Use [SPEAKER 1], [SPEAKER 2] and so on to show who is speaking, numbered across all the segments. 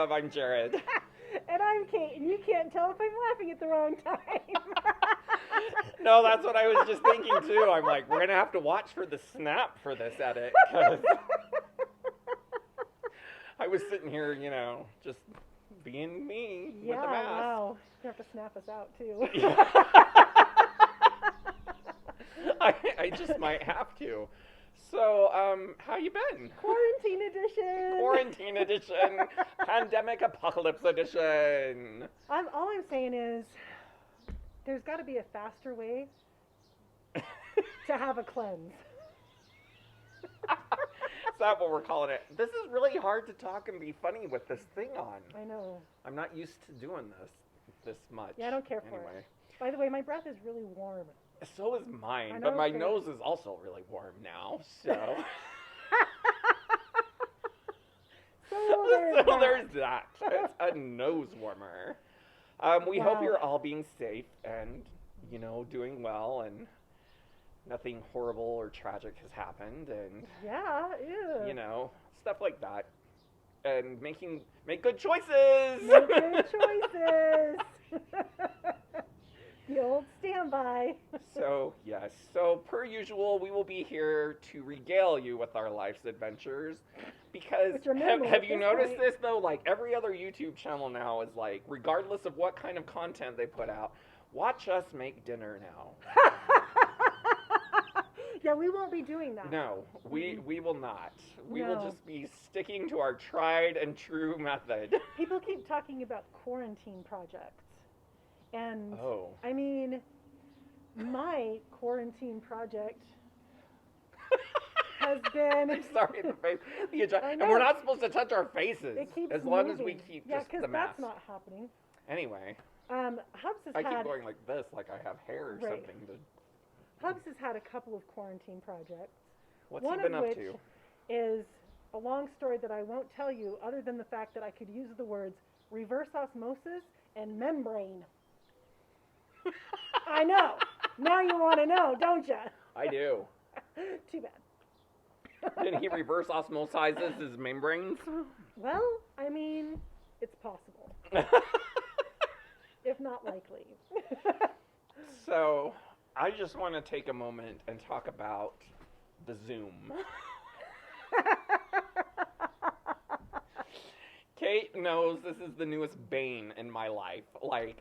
[SPEAKER 1] Love. I'm Jared.
[SPEAKER 2] And I'm Kate, and you can't tell if I'm laughing at the wrong time.
[SPEAKER 1] No, that's what I was just thinking too. I'm like, we're going to have to watch for the snap for this edit. 'Cause I was sitting here, just being me with the mask.
[SPEAKER 2] Wow. You have to snap us out, too.
[SPEAKER 1] Yeah. I just might have to. So, how you been?
[SPEAKER 2] Quarantine edition.
[SPEAKER 1] Quarantine edition. Pandemic apocalypse edition.
[SPEAKER 2] All I'm saying is, there's got to be a faster way to have a cleanse.
[SPEAKER 1] Is that what we're calling it? This is really hard to talk and be funny with this thing on.
[SPEAKER 2] I know.
[SPEAKER 1] I'm not used to doing this much.
[SPEAKER 2] Yeah, I don't care for it. By the way, my breath is really warm.
[SPEAKER 1] So is mine, but my nose is also really warm now, so. So there's that. It's a nose warmer. We hope you're all being safe and, doing well and nothing horrible or tragic has happened and, stuff like that. And make good choices!
[SPEAKER 2] Make good choices! The old standby.
[SPEAKER 1] So, yes. So, per usual, we will be here to regale you with our life's adventures. Because, have you noticed this, though? Like, every other YouTube channel now is like, regardless of what kind of content they put out, watch us make dinner now.
[SPEAKER 2] Yeah, we won't be doing that.
[SPEAKER 1] No, we will not. We will just be sticking to our tried and true method.
[SPEAKER 2] People keep talking about quarantine projects. And, I mean, my quarantine project has been...
[SPEAKER 1] I'm sorry, the face. And we're not supposed to touch our faces.
[SPEAKER 2] It keeps
[SPEAKER 1] as long
[SPEAKER 2] moving.
[SPEAKER 1] as we keep
[SPEAKER 2] yeah,
[SPEAKER 1] just the mask.
[SPEAKER 2] that's not happening.
[SPEAKER 1] Anyway.
[SPEAKER 2] Hubs has
[SPEAKER 1] I keep going like this, like I have hair or something.
[SPEAKER 2] Hubs has had a couple of quarantine projects.
[SPEAKER 1] What's he been up to?
[SPEAKER 2] One of which is a long story that I won't tell you, other than the fact that I could use the words reverse osmosis and membrane. I know. Now you want to know, don't you?
[SPEAKER 1] I do.
[SPEAKER 2] Too bad.
[SPEAKER 1] Did he reverse osmosizes his membranes?
[SPEAKER 2] Well, I mean, it's possible. If not likely.
[SPEAKER 1] So, I just want to take a moment and talk about the Zoom. Kate knows this is the newest bane in my life. Like,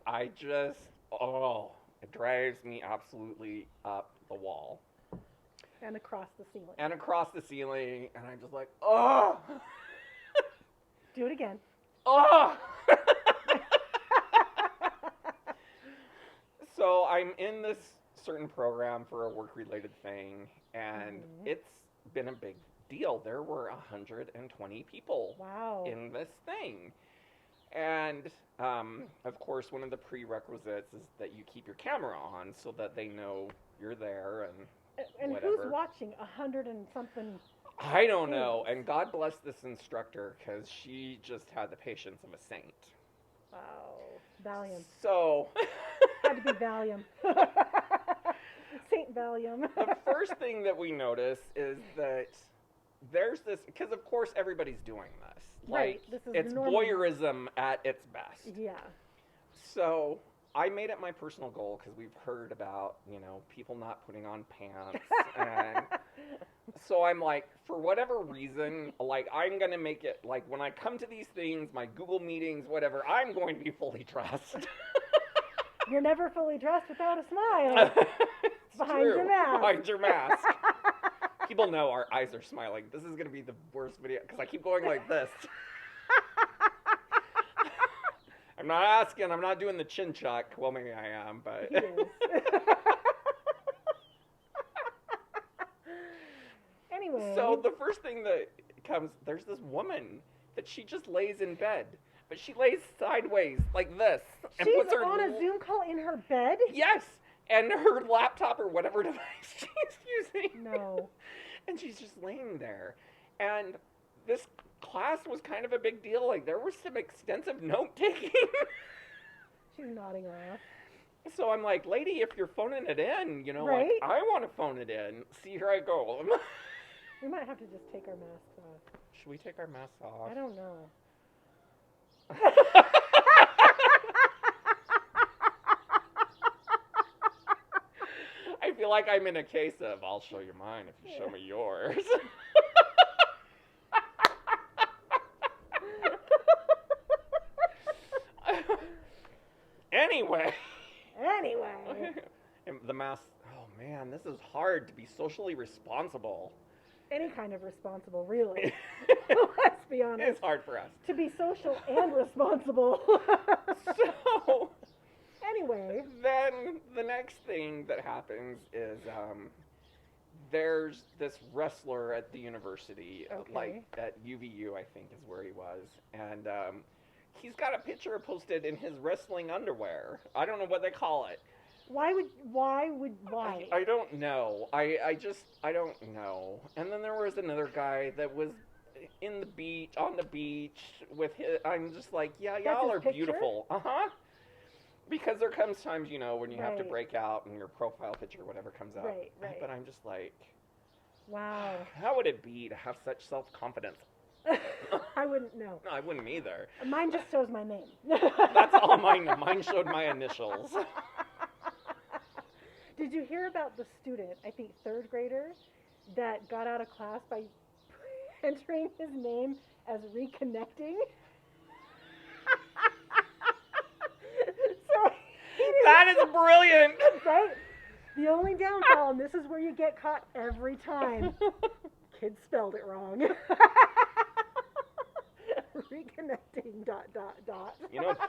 [SPEAKER 1] it drives me absolutely up the wall.
[SPEAKER 2] And across the ceiling.
[SPEAKER 1] And I'm just like, oh!
[SPEAKER 2] Do it again.
[SPEAKER 1] Oh! So I'm in this certain program for a work-related thing, and it's been a big deal. There were 120 people in this thing. And, of course, one of the prerequisites is that you keep your camera on so that they know you're there and whatever.
[SPEAKER 2] Who's watching 100 and something?
[SPEAKER 1] I don't know. And God bless this instructor, because she just had the patience of a saint.
[SPEAKER 2] Wow. Valium.
[SPEAKER 1] So...
[SPEAKER 2] Had to be Valium. Saint Valium.
[SPEAKER 1] The first thing that we notice is that there's this, because of course everybody's doing this.
[SPEAKER 2] Right.
[SPEAKER 1] Like, it's voyeurism at its best.
[SPEAKER 2] Yeah.
[SPEAKER 1] So I made it my personal goal, because we've heard about, people not putting on pants. And so I'm like, for whatever reason, like, I'm going to make it, like, when I come to these things, my Google meetings, whatever, I'm going to be fully dressed.
[SPEAKER 2] You're never fully dressed without a smile. Behind your mask.
[SPEAKER 1] Behind your mask. People know our eyes are smiling. This is going to be the worst video, because I keep going like this. I'm not doing the chin chuck. Well, maybe I am, but...
[SPEAKER 2] He is. Anyway.
[SPEAKER 1] So the first thing that comes, there's this woman that she just lays in bed. But she lays sideways like this. And
[SPEAKER 2] She's
[SPEAKER 1] puts her
[SPEAKER 2] on a Zoom call in her bed?
[SPEAKER 1] Yes. And her laptop or whatever device she's using.
[SPEAKER 2] No.
[SPEAKER 1] And she's just laying there. And this class was kind of a big deal. Like, there was some extensive note-taking.
[SPEAKER 2] She's nodding off.
[SPEAKER 1] So I'm like, lady, if you're phoning it in,
[SPEAKER 2] right?
[SPEAKER 1] Like, I want to phone it in. See, here I go.
[SPEAKER 2] We might have to just take our masks off.
[SPEAKER 1] Should we take our masks off?
[SPEAKER 2] I don't know.
[SPEAKER 1] I feel like I'm in a case of I'll show you mine if you show me yours. Anyway. The mask. Oh man, this is hard to be socially responsible.
[SPEAKER 2] Any kind of responsible, really. Let's be honest.
[SPEAKER 1] It's hard for us.
[SPEAKER 2] To be social and responsible.
[SPEAKER 1] So,
[SPEAKER 2] anyway.
[SPEAKER 1] Then the next thing that happens is there's this wrestler at the university, like at UVU, I think is where he was. And he's got a picture posted in his wrestling underwear. I don't know what they call it.
[SPEAKER 2] Why?
[SPEAKER 1] I don't know. I don't know. And then there was another guy that was on the beach with his, I'm just like, yeah, y'all are beautiful. Uh-huh. Because there comes times, when you have to break out and your profile picture or whatever comes out.
[SPEAKER 2] Right.
[SPEAKER 1] But I'm just like,
[SPEAKER 2] wow.
[SPEAKER 1] How would it be to have such self-confidence?
[SPEAKER 2] I wouldn't know.
[SPEAKER 1] No, I wouldn't either.
[SPEAKER 2] Mine just shows my name.
[SPEAKER 1] That's all mine. Mine showed my initials.
[SPEAKER 2] Did you hear about the student, I think third grader, that got out of class by entering his name as reconnecting?
[SPEAKER 1] That is brilliant!
[SPEAKER 2] Right? The only downfall, and this is where you get caught every time, kids spelled it wrong. Reconnecting ...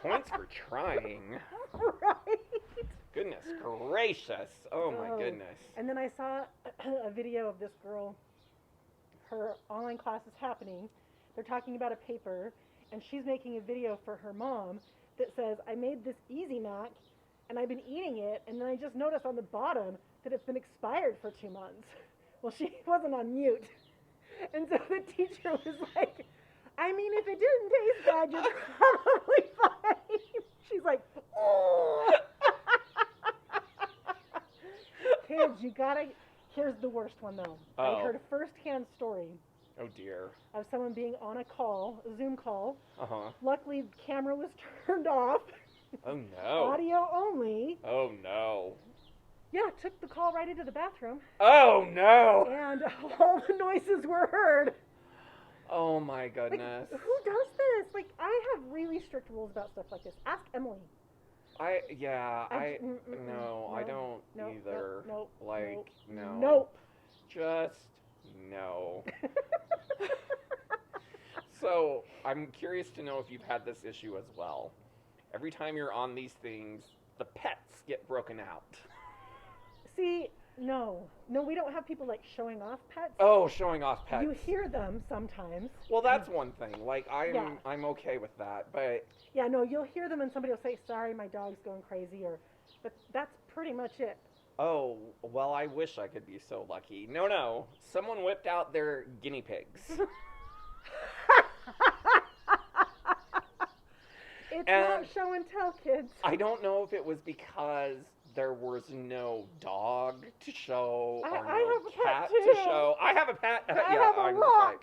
[SPEAKER 1] Points for trying.
[SPEAKER 2] Right.
[SPEAKER 1] Goodness gracious. Oh my goodness.
[SPEAKER 2] And then I saw a video of this girl. Her online class is happening. They're talking about a paper, and she's making a video for her mom that says, I made this Easy Mac, and I've been eating it, and then I just noticed on the bottom that it's been expired for 2 months. Well, she wasn't on mute. And so the teacher was like, I mean, if it didn't taste bad, you're probably fine. She's like, oh. Kids, you gotta, here's the worst one though. I heard a first-hand story.
[SPEAKER 1] Oh dear.
[SPEAKER 2] Of someone being on a call, a Zoom call.
[SPEAKER 1] Uh-huh.
[SPEAKER 2] Luckily, the camera was turned off.
[SPEAKER 1] Oh no.
[SPEAKER 2] Audio only.
[SPEAKER 1] Oh no.
[SPEAKER 2] Yeah, took the call right into the bathroom.
[SPEAKER 1] Oh no.
[SPEAKER 2] And all the noises were heard.
[SPEAKER 1] Oh my goodness.
[SPEAKER 2] Like, who does this? Like, I have really strict rules about stuff like this. Ask Emily.
[SPEAKER 1] I don't either.
[SPEAKER 2] Nope.
[SPEAKER 1] No.
[SPEAKER 2] Nope.
[SPEAKER 1] Just no. So, I'm curious to know if you've had this issue as well. Every time you're on these things, the pets get broken out.
[SPEAKER 2] See, no, we don't have people like showing off pets.
[SPEAKER 1] Oh, showing off pets.
[SPEAKER 2] You hear them sometimes.
[SPEAKER 1] Well, that's one thing. Like, I'm okay with that, but...
[SPEAKER 2] Yeah, no, you'll hear them and somebody will say, sorry, my dog's going crazy, but that's pretty much it.
[SPEAKER 1] Oh, well, I wish I could be so lucky. No, someone whipped out their guinea pigs.
[SPEAKER 2] It's not show and tell, kids.
[SPEAKER 1] I don't know if it was because there was no dog to show or no cat to show. I have a pet.
[SPEAKER 2] I have a rock.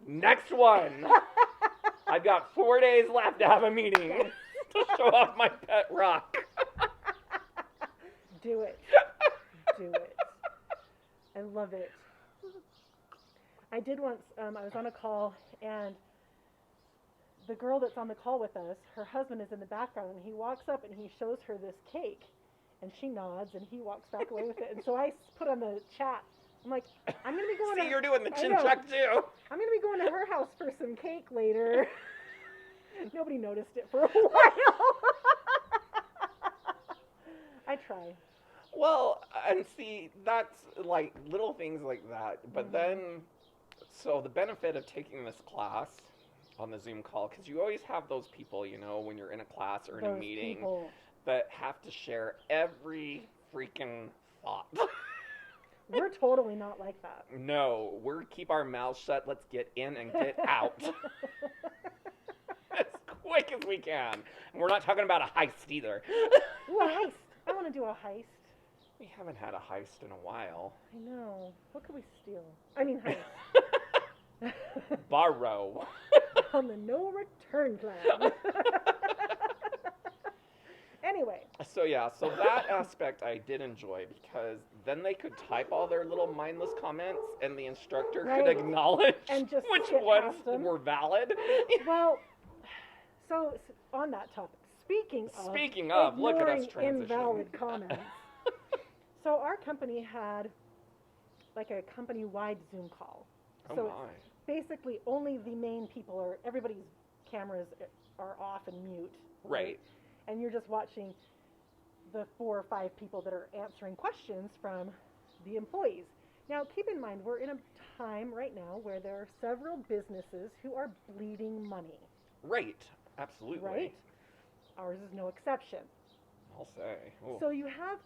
[SPEAKER 1] Next one. I've got 4 days left to have a meeting to show off my pet rock.
[SPEAKER 2] Do it. I love it. I did once, I was on a call, and the girl that's on the call with us, her husband is in the background, and he walks up and he shows her this cake, and she nods, and he walks back away with it. And so I put on the chat, I'm like, I'm going to be going
[SPEAKER 1] See, you're doing the chin check too.
[SPEAKER 2] I'm going to be going to her house for some cake later. Nobody noticed it for a while. I try.
[SPEAKER 1] Well, and see, that's like little things like that. But then, so the benefit of taking this class on the Zoom call, because you always have those people, when you're in a class or in a meeting, that have to share every freaking thought.
[SPEAKER 2] We're totally not like that.
[SPEAKER 1] No, we're keep our mouths shut. Let's get in and get out. As quick as we can. And we're not talking about a heist either.
[SPEAKER 2] Ooh, a heist. I want to do a heist.
[SPEAKER 1] We haven't had a heist in a while.
[SPEAKER 2] I know. What could we steal? I mean, heist.
[SPEAKER 1] Borrow.
[SPEAKER 2] on the no return plan. Anyway.
[SPEAKER 1] So that aspect I did enjoy, because then they could type all their little mindless comments and the instructor could acknowledge
[SPEAKER 2] and just
[SPEAKER 1] which ones were valid.
[SPEAKER 2] Well, so on that topic, speaking of,
[SPEAKER 1] look at us transitioning.
[SPEAKER 2] Invalid comments. So our company had like a company-wide Zoom call.
[SPEAKER 1] Oh
[SPEAKER 2] so
[SPEAKER 1] my.
[SPEAKER 2] It's basically only the main people, or everybody's cameras are off and mute.
[SPEAKER 1] Right.
[SPEAKER 2] And you're just watching the 4 or 5 people that are answering questions from the employees. Now, keep in mind, we're in a time right now where there are several businesses who are bleeding money.
[SPEAKER 1] Right. Absolutely.
[SPEAKER 2] Right? Ours is no exception.
[SPEAKER 1] I'll say. Ooh.
[SPEAKER 2] So you have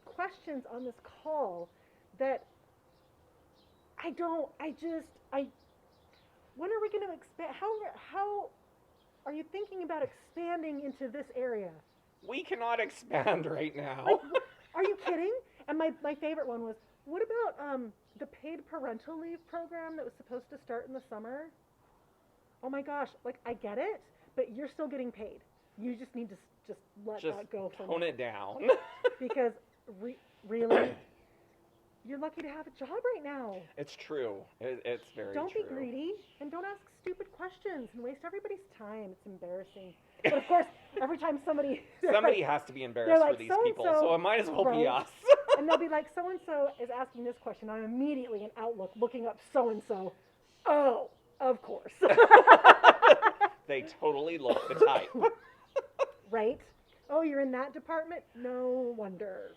[SPEAKER 2] questions on this call that when are we going to expand? How are you thinking about expanding into this area?
[SPEAKER 1] We cannot expand right now.
[SPEAKER 2] Like, are you kidding? And my favorite one was, what about the paid parental leave program that was supposed to start in the summer? Oh my gosh, like I get it, but you're still getting paid. You just need to just let that go for
[SPEAKER 1] tone it down.
[SPEAKER 2] Because really, you're lucky to have a job right now.
[SPEAKER 1] It's true. It's very true.
[SPEAKER 2] Don't be greedy, and don't ask stupid questions and waste everybody's time. It's embarrassing. But of course, every time somebody
[SPEAKER 1] has to be embarrassed
[SPEAKER 2] like,
[SPEAKER 1] for these people, so it might as well be us.
[SPEAKER 2] And they'll be like, so-and-so is asking this question. I'm immediately in Outlook looking up so-and-so. Oh, of course.
[SPEAKER 1] They totally look the type.
[SPEAKER 2] Right? Oh, you're in that department? No wonder.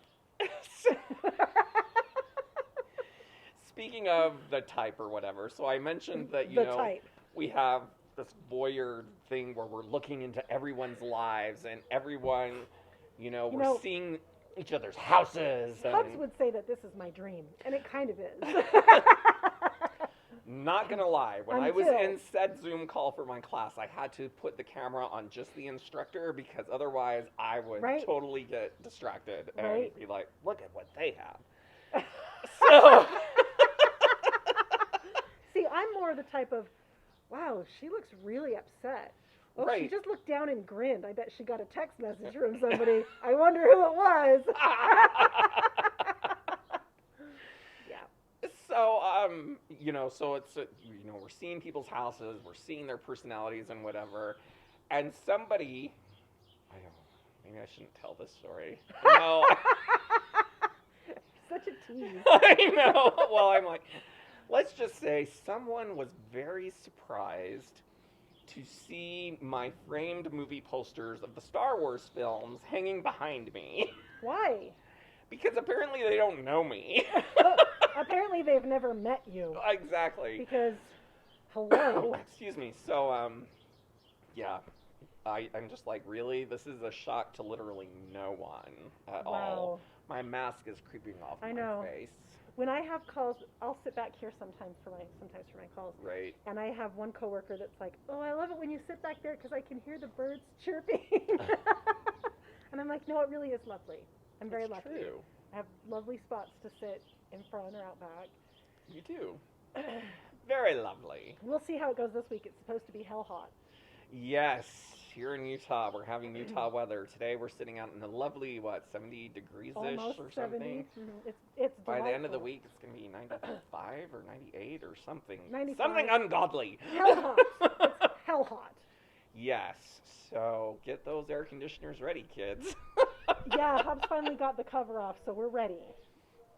[SPEAKER 1] Speaking of the type or whatever, so I mentioned that, we have this voyeur thing where we're looking into everyone's lives and everyone, we're seeing each other's houses.
[SPEAKER 2] Hubs would say that this is my dream, and it kind of is.
[SPEAKER 1] Not gonna lie, when I was in said Zoom call for my class, I had to put the camera on just the instructor, because otherwise I would totally get distracted and be like, look at what they have. So...
[SPEAKER 2] See, I'm more the type of, wow, she looks really upset. Oh, she just looked down and grinned. I bet she got a text message from somebody. I wonder who it was. Yeah.
[SPEAKER 1] So, so it's, we're seeing people's houses, we're seeing their personalities and whatever, and somebody, maybe I shouldn't tell this story. No.
[SPEAKER 2] Such a tease.
[SPEAKER 1] I know. Well, I'm like, let's just say someone was very surprised to see my framed movie posters of the Star Wars films hanging behind me.
[SPEAKER 2] Why?
[SPEAKER 1] Because apparently they don't know me.
[SPEAKER 2] Apparently they've never met you.
[SPEAKER 1] Exactly.
[SPEAKER 2] Because, hello.
[SPEAKER 1] Excuse me. So, yeah. I'm just like, really? This is a shock to literally no one at all. My mask is creeping off my face.
[SPEAKER 2] When I have calls, I'll sit back here sometimes for my calls.
[SPEAKER 1] Right.
[SPEAKER 2] And I have one coworker that's like, oh, I love it when you sit back there because I can hear the birds chirping. And I'm like, no, it really is lovely. I'm very lucky.
[SPEAKER 1] True.
[SPEAKER 2] I have lovely spots to sit in front or out back.
[SPEAKER 1] You do. Very lovely.
[SPEAKER 2] We'll see how it goes this week. It's supposed to be hell hot.
[SPEAKER 1] Yes. Here in Utah, we're having Utah weather. Today we're sitting out in the lovely, 70 degrees-ish
[SPEAKER 2] almost
[SPEAKER 1] or something?
[SPEAKER 2] 70. It's
[SPEAKER 1] By
[SPEAKER 2] delightful.
[SPEAKER 1] the end of the week, it's going to be 95 or 98 or something.
[SPEAKER 2] 95.
[SPEAKER 1] Something ungodly.
[SPEAKER 2] Hell hot. It's hell hot.
[SPEAKER 1] Yes. So get those air conditioners ready, kids.
[SPEAKER 2] Yeah, Hub's finally got the cover off, so we're ready.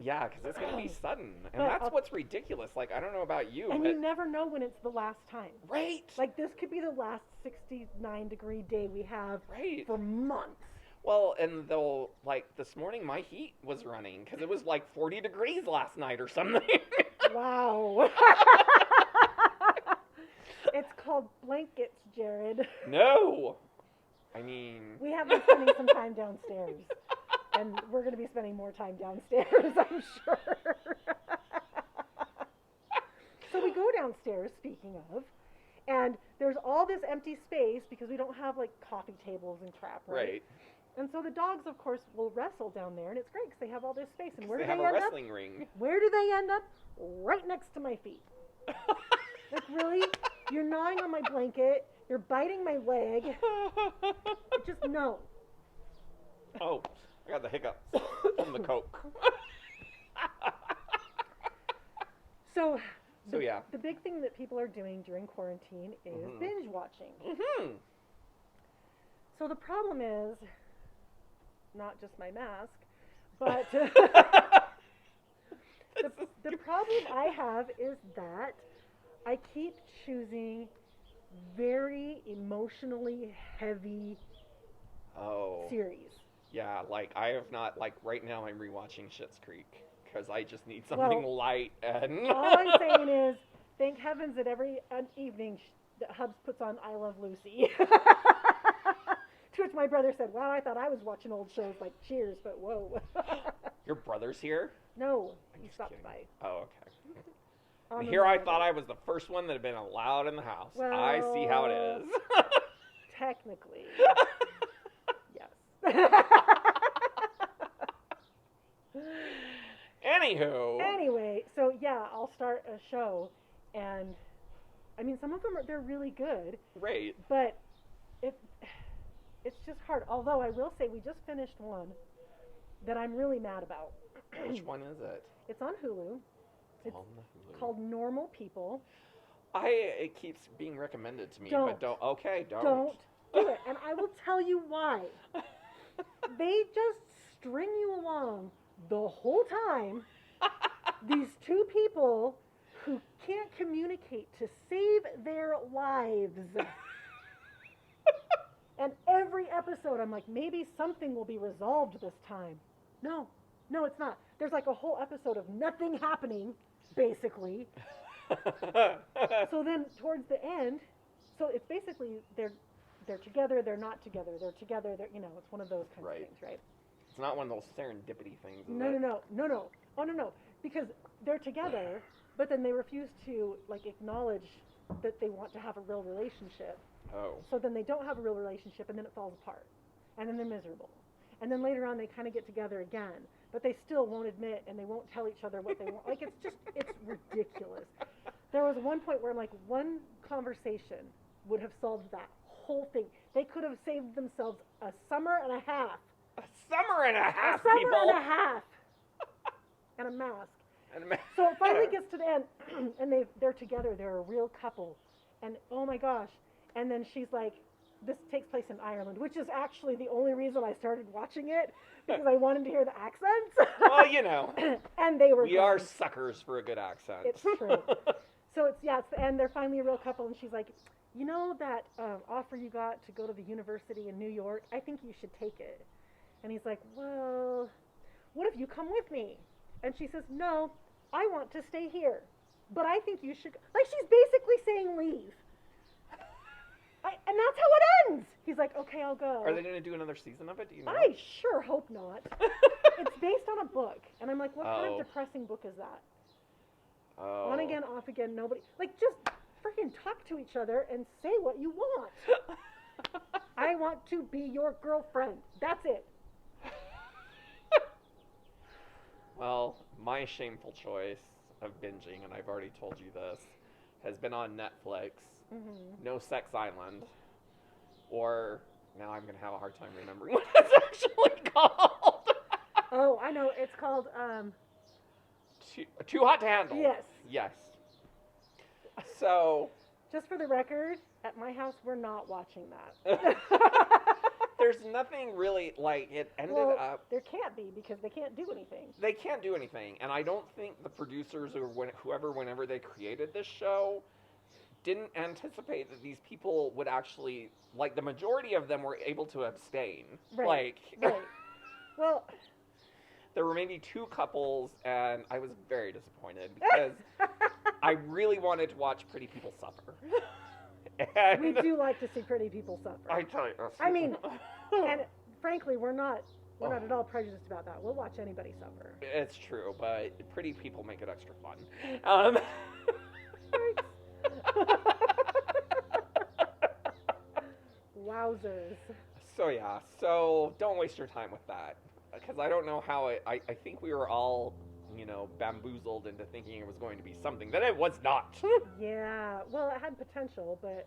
[SPEAKER 1] Yeah, because it's going to be sudden. And that's what's ridiculous. Like, I don't know about you.
[SPEAKER 2] And you never know when it's the last time.
[SPEAKER 1] Right.
[SPEAKER 2] Like, this could be the last 69-degree day we have for months.
[SPEAKER 1] Well, and this morning my heat was running because it was like 40 degrees last night or something.
[SPEAKER 2] Wow. It's called blankets, Jared.
[SPEAKER 1] No. I mean...
[SPEAKER 2] We have been spending some time downstairs. And we're going to be spending more time downstairs, I'm sure. So we go downstairs, speaking of, and there's all this empty space because we don't have, coffee tables and crap, right? And so the dogs, of course, will wrestle down there, and it's great because they have all this space. And where do they end up?
[SPEAKER 1] They have a wrestling ring.
[SPEAKER 2] Where do they end up? Right next to my feet. Like, really? You're gnawing on my blanket. You're biting my leg. Just no.
[SPEAKER 1] Oh, I got the hiccups from the Coke.
[SPEAKER 2] So
[SPEAKER 1] yeah.
[SPEAKER 2] The big thing that people are doing during quarantine is binge watching.
[SPEAKER 1] Mm-hmm.
[SPEAKER 2] So the problem is not just my mask, but the problem I have is that I keep choosing very emotionally heavy series.
[SPEAKER 1] Yeah, like I have not, like right now I'm rewatching Schitt's Creek because I just need something light and...
[SPEAKER 2] All I'm saying is, thank heavens that every evening that Hubs puts on I Love Lucy. To which my brother said, wow, I thought I was watching old shows like Cheers, but whoa.
[SPEAKER 1] Your brother's here?
[SPEAKER 2] No, he stopped by.
[SPEAKER 1] Oh, okay. Here I thought I was the first one that had been allowed in the house. Well, I see how it is.
[SPEAKER 2] Technically. Yes. Anyway, so yeah, I'll start a show, and I mean, some of them they're really good.
[SPEAKER 1] Right.
[SPEAKER 2] But it's just hard. Although I will say we just finished one that I'm really mad about.
[SPEAKER 1] Which one is it?
[SPEAKER 2] It's on Hulu. It's called Normal People.
[SPEAKER 1] It keeps being recommended to me, but don't. Okay, don't.
[SPEAKER 2] Don't do it, and I will tell you why. They just string you along the whole time. These two people who can't communicate to save their lives. And every episode, I'm like, maybe something will be resolved this time. No, it's not. There's like a whole episode of nothing happening, basically. So then towards the end, so it's basically they're together, they're not together, they're together, it's one of those kinds of things, right?
[SPEAKER 1] It's not one of those serendipity things, is
[SPEAKER 2] No. Oh, no. Because they're together, but then they refuse to, like, acknowledge that they want to have a real relationship.
[SPEAKER 1] Oh.
[SPEAKER 2] So then they don't have a real relationship, and then it falls apart. And then they're miserable. And then later on, they kind of get together again. But they still won't admit, and they won't tell each other what they want. Like, it's ridiculous. There was one point where, like, one conversation would have solved that whole thing. They could have saved themselves a summer and a half.
[SPEAKER 1] A summer and a half,
[SPEAKER 2] people! A
[SPEAKER 1] people.
[SPEAKER 2] summer and a half! And a mask. So it finally gets to the end, and they're together. They're a real couple. And, oh, my gosh. And then she's like, this takes place in Ireland, which is actually the only reason I started watching it, because I wanted to hear the accents.
[SPEAKER 1] Well,
[SPEAKER 2] And they were
[SPEAKER 1] we are suckers for a good accent.
[SPEAKER 2] It's true. So it's the end. They're finally a real couple, and she's like, you know that offer you got to go to the university in New York? I think you should take it. And he's like, well, what if you come with me? And she says, no, I want to stay here. But I think you should. Like, she's basically saying leave. And that's how it ends. He's like, okay, I'll go.
[SPEAKER 1] Are they going to do another season of it? Do you know?
[SPEAKER 2] I sure hope not. It's based on a book. And I'm like, what kind of depressing book is that? On again, off again, nobody. Like, just freaking talk to each other and say what you want. I want to be your girlfriend. That's it.
[SPEAKER 1] Well, my shameful choice of binging, and I've already told you this, has been on Netflix. Mm-hmm. No Sex Island. Or, now I'm going to have a hard time remembering what it's actually called.
[SPEAKER 2] Oh, I know. It's called,
[SPEAKER 1] Too Hot to Handle.
[SPEAKER 2] Yes.
[SPEAKER 1] So...
[SPEAKER 2] Just for the record, at my house, we're not watching that.
[SPEAKER 1] There's nothing really, like, it ended up...
[SPEAKER 2] There can't be, because they can't do anything.
[SPEAKER 1] They can't do anything, and I don't think the producers or whenever they created this show didn't anticipate that these people would actually, like, the majority of them were able to abstain.
[SPEAKER 2] Right. Well...
[SPEAKER 1] There were maybe two couples, and I was very disappointed, because I really wanted to watch pretty people suffer. And
[SPEAKER 2] we do like to see pretty people suffer.
[SPEAKER 1] I tell you.
[SPEAKER 2] I mean, and frankly, we're not at all prejudiced about that. We'll watch anybody suffer.
[SPEAKER 1] It's true, but pretty people make it extra fun.
[SPEAKER 2] Wowzers.
[SPEAKER 1] So don't waste your time with that, because I don't know how I think we were all bamboozled into thinking it was going to be something that it was not.
[SPEAKER 2] Yeah, well, it had potential, but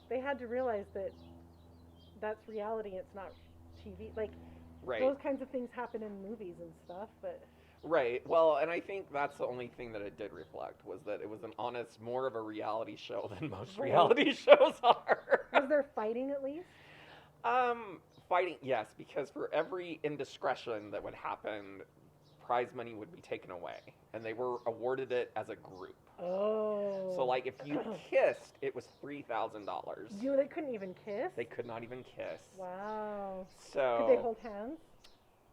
[SPEAKER 2] they had to realize that that's reality. It's not TV. Like,
[SPEAKER 1] Right.
[SPEAKER 2] those kinds of things happen in movies and stuff, but
[SPEAKER 1] Right. Well, and I think that's the only thing that it did reflect was that it was an honest, more of a reality show than most
[SPEAKER 2] Right.
[SPEAKER 1] reality shows are.
[SPEAKER 2] Was there fighting at least?
[SPEAKER 1] Fighting, yes, because for every indiscretion that would happen, prize money would be taken away, and they were awarded it as a group.
[SPEAKER 2] Oh.
[SPEAKER 1] So, like, if you kissed, it was $3,000.
[SPEAKER 2] They couldn't even kiss?
[SPEAKER 1] They could not even kiss.
[SPEAKER 2] Wow.
[SPEAKER 1] So
[SPEAKER 2] Could they hold hands?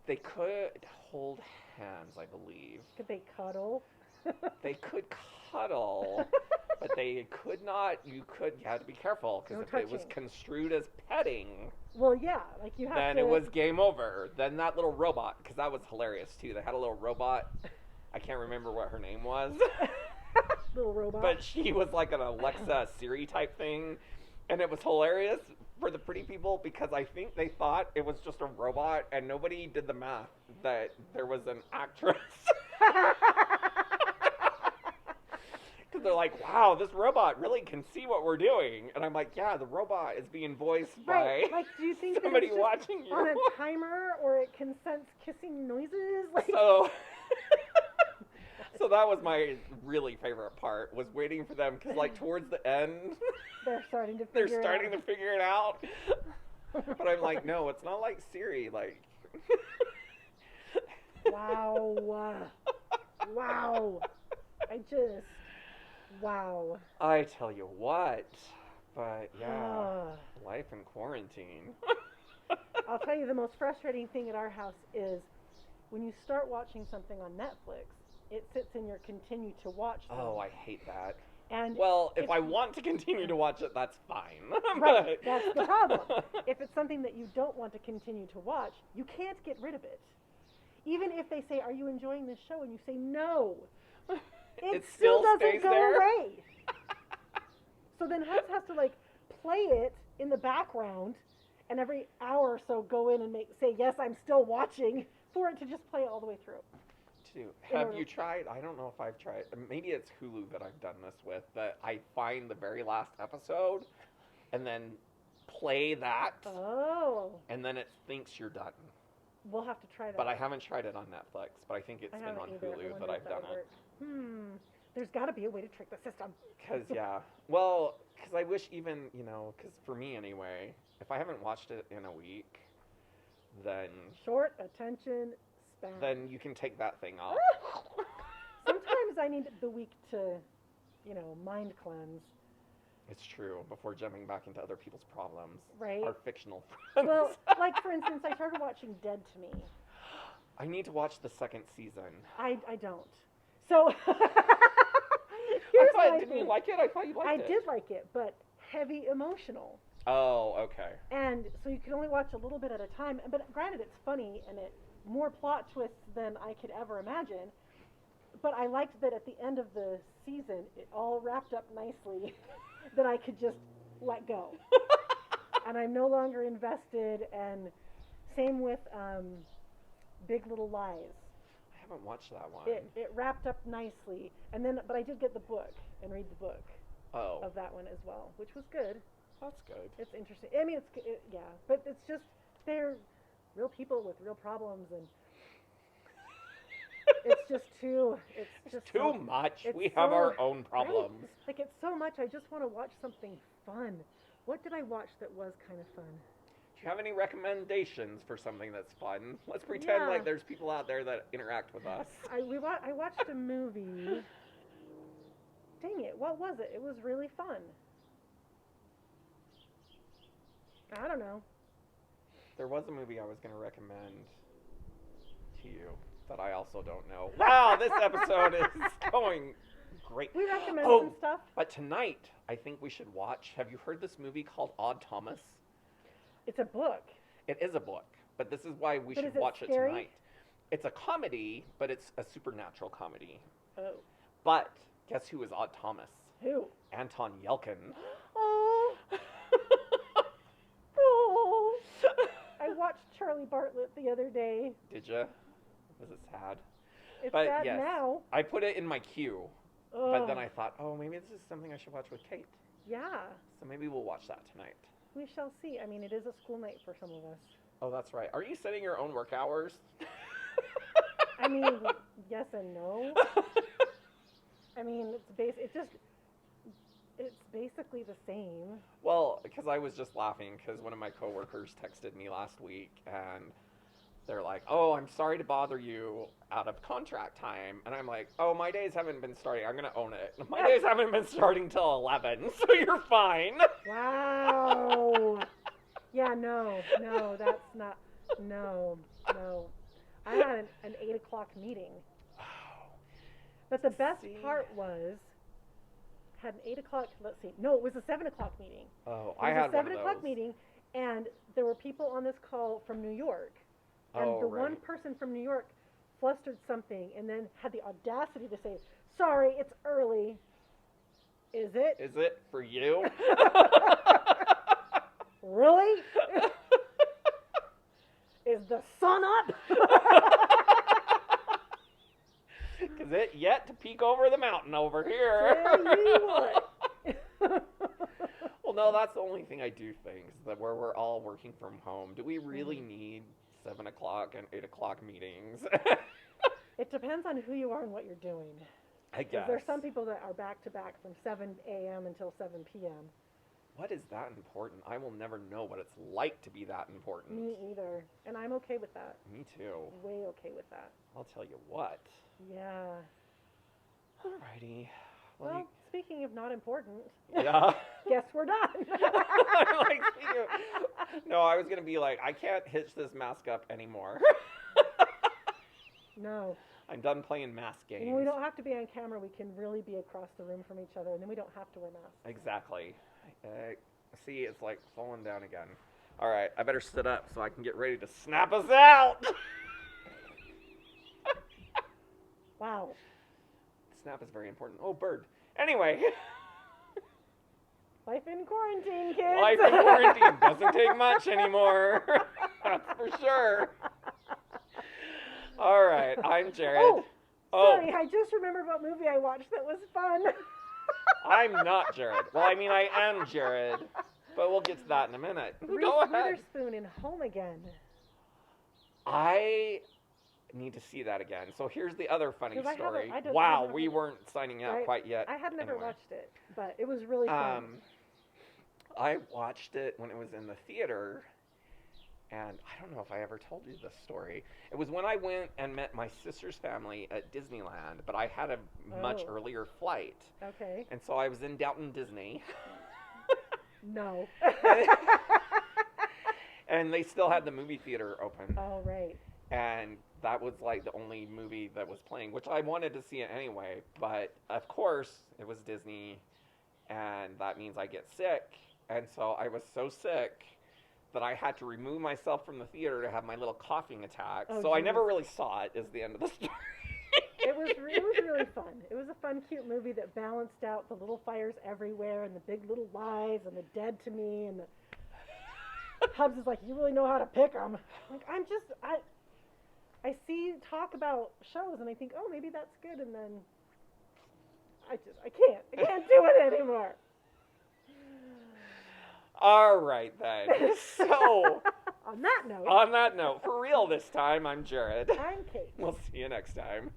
[SPEAKER 1] They could hold hands, I believe.
[SPEAKER 2] Could they cuddle?
[SPEAKER 1] They could cuddle, but they could not. You had to be careful because if it was construed as petting,
[SPEAKER 2] well, yeah, like you have
[SPEAKER 1] then
[SPEAKER 2] to.
[SPEAKER 1] it was game over. Then that little robot, because that was hilarious too. They had a little robot. I can't remember what her name was.
[SPEAKER 2] Little robot.
[SPEAKER 1] But she was like an Alexa Siri type thing, and it was hilarious for the pretty people because I think they thought it was just a robot, and nobody did the math that there was an actress. Because they're like, wow, this robot really can see what we're doing. And I'm like, yeah, the robot is being voiced by
[SPEAKER 2] like, do you think
[SPEAKER 1] somebody
[SPEAKER 2] that it's
[SPEAKER 1] watching you.
[SPEAKER 2] On a timer, or it can sense kissing noises? Like...
[SPEAKER 1] So that was my really favorite part, was waiting for them, because like towards the end,
[SPEAKER 2] they're starting to figure
[SPEAKER 1] it out. But I'm like, no, it's not like Siri, like.
[SPEAKER 2] Wow. Wow. Wow.
[SPEAKER 1] I tell you what, but yeah, life in quarantine.
[SPEAKER 2] I'll tell you, the most frustrating thing at our house is when you start watching something on Netflix, it sits in your continue to watch list.
[SPEAKER 1] Oh, I hate that.
[SPEAKER 2] And
[SPEAKER 1] well, if I want to continue to watch it, that's fine.
[SPEAKER 2] Right, that's the problem. If it's something that you don't want to continue to watch, you can't get rid of it. Even if they say, "Are you enjoying this show?" and you say no, it still doesn't go away. So then Hubs has to like play it in the background, and every hour or so go in and say, "Yes, I'm still watching," for it to just play all the way through.
[SPEAKER 1] Have you tried? I don't know if I've tried. Maybe it's Hulu that I've done this with. That I find the very last episode, and then play that.
[SPEAKER 2] Oh.
[SPEAKER 1] And then it thinks you're done.
[SPEAKER 2] We'll have to try that.
[SPEAKER 1] But I haven't tried it on Netflix. But I think it's been on Hulu that I've done it.
[SPEAKER 2] There's got to be a way to trick the system.
[SPEAKER 1] Because well, because I wish even because for me anyway, if I haven't watched it in a week, then
[SPEAKER 2] short attention.
[SPEAKER 1] Then you can take that thing off.
[SPEAKER 2] Sometimes I need the week to, mind cleanse.
[SPEAKER 1] It's true. Before jumping back into other people's problems.
[SPEAKER 2] Right.
[SPEAKER 1] Our fictional friends.
[SPEAKER 2] Well, like for instance, I started watching Dead to Me.
[SPEAKER 1] I need to watch the second season.
[SPEAKER 2] I don't. So
[SPEAKER 1] didn't you like it? I thought you liked it.
[SPEAKER 2] I did like it, but heavy emotional.
[SPEAKER 1] Oh, okay.
[SPEAKER 2] And so you can only watch a little bit at a time. But granted, it's funny and it more plot twists than I could ever imagine. But I liked that at the end of the season, it all wrapped up nicely that I could just let go. And I'm no longer invested. And same with Big Little Lies.
[SPEAKER 1] I haven't watched that one.
[SPEAKER 2] It wrapped up nicely. But I did get the book and read the book of that one as well, which was good.
[SPEAKER 1] That's good.
[SPEAKER 2] It's interesting. I mean, but it's just they're real people with real problems, and it's just too. It's just
[SPEAKER 1] too much. We have our own problems.
[SPEAKER 2] Right? Like it's so much. I just want to watch something fun. What did I watch that was kind of fun?
[SPEAKER 1] Do you have any recommendations for something that's fun? Let's pretend like there's people out there that interact with us.
[SPEAKER 2] I watched a movie. Dang it! What was it? It was really fun. I don't know.
[SPEAKER 1] There was a movie I was going to recommend to you that I also don't know. Wow, this episode is going great.
[SPEAKER 2] We recommend some stuff.
[SPEAKER 1] But tonight, I think we should watch. Have you heard this movie called Odd Thomas?
[SPEAKER 2] It's a book.
[SPEAKER 1] It is a book, but this is why we should watch it tonight. It's a comedy, but it's a supernatural comedy.
[SPEAKER 2] Oh.
[SPEAKER 1] But guess who is Odd Thomas?
[SPEAKER 2] Who?
[SPEAKER 1] Anton Yelchin.
[SPEAKER 2] Oh. I watched Charlie Bartlett the other day.
[SPEAKER 1] Did you? Was it sad?
[SPEAKER 2] It's
[SPEAKER 1] but
[SPEAKER 2] sad
[SPEAKER 1] yes,
[SPEAKER 2] now.
[SPEAKER 1] I put it in my queue.
[SPEAKER 2] Ugh.
[SPEAKER 1] But then I thought, oh, maybe this is something I should watch with Kate.
[SPEAKER 2] Yeah.
[SPEAKER 1] So maybe we'll watch that tonight.
[SPEAKER 2] We shall see. I mean, it is a school night for some of us.
[SPEAKER 1] Oh, that's right. Are you setting your own work hours?
[SPEAKER 2] I mean, yes and no. I mean, it's basically the same.
[SPEAKER 1] Well, because I was just laughing because one of my coworkers texted me last week and they're like, oh, I'm sorry to bother you out of contract time. And I'm like, oh, my days haven't been starting. I'm going to own it. My days haven't been starting till 11, so you're fine.
[SPEAKER 2] Wow. Yeah, no, that's not, no. I had an 8 o'clock meeting. But the best part was, had an 8 o'clock, let's see, no, it was a 7 o'clock meeting.
[SPEAKER 1] Oh, I had one of those. It was a 7 o'clock
[SPEAKER 2] meeting, and there were people on this call from New York. And the one person from New York flustered something and then had the audacity to say, sorry, it's early. Is it?
[SPEAKER 1] Is it for you?
[SPEAKER 2] Really? Is the sun up?
[SPEAKER 1] Is it yet to peek over the mountain over here?
[SPEAKER 2] Tell you what.
[SPEAKER 1] Well, no, that's the only thing I do think, is that where we're all working from home, do we really need 7 o'clock and 8 o'clock meetings?
[SPEAKER 2] It depends on who you are and what you're doing.
[SPEAKER 1] I guess.
[SPEAKER 2] There's some people that are back to back from 7 a.m. until 7 p.m.
[SPEAKER 1] What is that important? I will never know what it's like to be that important.
[SPEAKER 2] Me either. And I'm okay with that.
[SPEAKER 1] Me too.
[SPEAKER 2] Way okay with that.
[SPEAKER 1] I'll tell you what.
[SPEAKER 2] Yeah.
[SPEAKER 1] Alrighty.
[SPEAKER 2] Well, speaking of not important.
[SPEAKER 1] Yeah.
[SPEAKER 2] Guess we're done.
[SPEAKER 1] No, I was going to be like, I can't hitch this mask up anymore.
[SPEAKER 2] No.
[SPEAKER 1] I'm done playing mask games.
[SPEAKER 2] When we don't have to be on camera, we can really be across the room from each other, and then we don't have to wear masks.
[SPEAKER 1] Exactly. See, it's like falling down again. All right, I better sit up so I can get ready to snap us out.
[SPEAKER 2] Wow.
[SPEAKER 1] Snap is very important. Oh, bird. Anyway.
[SPEAKER 2] Life in quarantine, kids.
[SPEAKER 1] Life in quarantine doesn't take much anymore. That's for sure. All right, I'm Jared.
[SPEAKER 2] Sorry, I just remembered what movie I watched that was fun.
[SPEAKER 1] I'm not Jared. Well, I mean, I am Jared, but we'll get to that in a minute. Go ahead.
[SPEAKER 2] Witherspoon in Home Again.
[SPEAKER 1] I need to see that again. So here's the other funny story. Wow, we weren't signing out quite yet.
[SPEAKER 2] I had never watched it, but it was really fun.
[SPEAKER 1] I watched it when it was in the theater, and I don't know if I ever told you this story. It was when I went and met my sister's family at Disneyland, but I had a much earlier flight.
[SPEAKER 2] Okay.
[SPEAKER 1] And so I was in Downton Disney.
[SPEAKER 2] No.
[SPEAKER 1] And they still had the movie theater open.
[SPEAKER 2] Oh, right.
[SPEAKER 1] And that was like the only movie that was playing, which I wanted to see it anyway. But of course, it was Disney, and that means I get sick. And so I was so sick that I had to remove myself from the theater to have my little coughing attack.
[SPEAKER 2] Oh,
[SPEAKER 1] so I never really saw it, is the end of the story.
[SPEAKER 2] It was really fun. It was a fun, cute movie that balanced out the little fires everywhere and the big little lies and the dead to me. And the Hubs is like, you really know how to pick them. Like, I see talk about shows and I think, oh, maybe that's good. And then I can't do it anymore.
[SPEAKER 1] All right, then. So,
[SPEAKER 2] on that note,
[SPEAKER 1] for real this time, I'm Jared.
[SPEAKER 2] I'm Kate.
[SPEAKER 1] We'll see you next time.